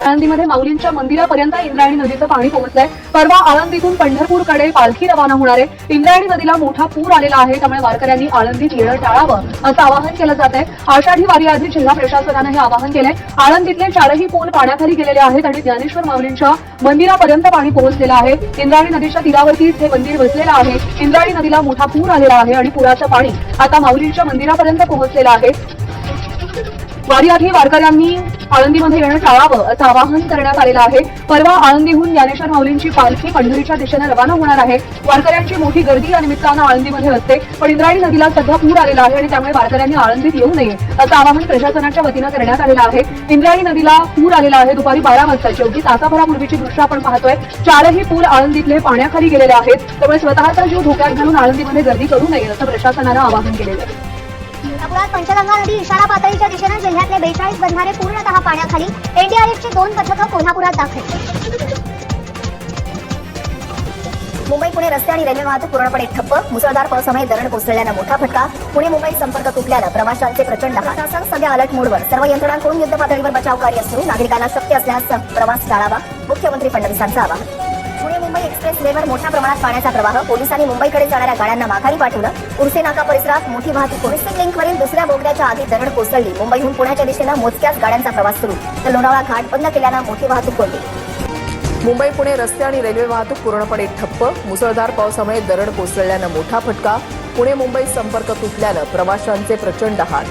आळंदीमध्ये माऊलींच्या मंदिरापर्यंत इंद्रायणी नदीचं पाणी पोहोचलंय। परवा आळंदीतून पंढरपूरकडे पालखी रवाना होणार आहे। इंद्रायणी नदीला मोठा पूर आलेला आहे, त्यामुळे वारकऱ्यांनी आळंदीत येणं टाळावं असं आवाहन केलं जात आहे। आषाढी वारीआधी जिल्हा प्रशासनानं हे आवाहन केलंय। आळंदीतले 4ही पूल पाण्याखाली गेलेले आहेत आणि ज्ञानेश्वर माऊलींच्या मंदिरापर्यंत पाणी पोहोचलेलं आहे। इंद्रायणी नदीच्या तीरावरतीच हे मंदिर वसलेलं आहे। इंद्रायणी नदीला मोठा पूर आलेला आहे आणि पुराचं पाणी आता माऊलींच्या मंदिरापर्यंत पोहोचलेलं आहे। वारीआधी वारकऱ्यांनी आळंदीमध्ये येणं टाळावं असं आवाहन करण्यात आलेलं आहे। परवा आळंदीहून ज्ञानेश्वर माऊलींची पालखी पंढरीच्या दिशेने रवाना होणार आहे। वारकऱ्यांची मोठी गर्दी या निमित्तानं आळंदीमध्ये असते, पण इंद्रायणी नदीला सध्या पूर आलेला आहे आणि त्यामुळे वारकऱ्यांनी आळंदीत येऊ नये असं आवाहन प्रशासनाच्या वतीनं करण्यात आलेलं आहे। इंद्रायणी नदीला पूर आलेला आहे। दुपारी 12 वाजताची अवघी तासाभरापूर्वीची दृश्य आपण पाहतोय। 4ही पूल आळंदीतले पाण्याखाली गेलेले आहेत, त्यामुळे स्वतःचा जीव धोक्यात घालून आळंदीमध्ये गर्दी करू नये असं प्रशासनानं आवाहन केलेलं आहे। नागपुरात पंचगंगा नदी इशारा पातळीच्या दिशेने जिल्ह्यातले 42 बंधारे पूर्णतः पाण्याखाली। एनडीआरएफची 2 पथकं कोल्हापुरात दाखल। मुंबई पुणे रस्ते आणि रेल्वे वाहतूक पूर्णपणे ठप्प। मुसळधार पावसामुळे दरड कोसळल्यानं मोठा फटका। पुणे मुंबई संपर्क तुटल्यानं प्रवाशांचे प्रचंड हाल। प्रशासन सध्या अलर्ट मोडवर, सर्व यंत्रणांकडून युद्ध पातळीवर बचाव कार्य सुरू। नागरिकांना शक्य असल्यास प्रवास टाळावा, मुख्यमंत्री फडणवीसांचं आवाहन। पुणे मुंबई एक्सप्रेस वेवर मोठ्या प्रमाणात पाण्याचा प्रवाह। पोलिसांनी मुंबईकडे जाणाऱ्या गाड्यांना माघारी पाठवलं। उर्से नाका परिसरात मोठी वाहतूक। मिसिंग लिंकवरील दुसऱ्या बोगद्याच्या आधी दरड कोसळली। मुंबईहून पुण्याच्या दिशेनं मोजक्याच गाड्यांचा प्रवास सुरू, तर लोणावळा घाट बंद केल्यानं मोठी वाहतूक कोंडी। मुंबई पुणे रस्ते आणि रेल्वे वाहतूक पूर्णपणे ठप्प। मुसळधार पावसामुळे दरड कोसळल्यानं मोठा फटका। पुणे मुंबई संपर्क तुटल्यानं प्रवाशांचे प्रचंड हाल।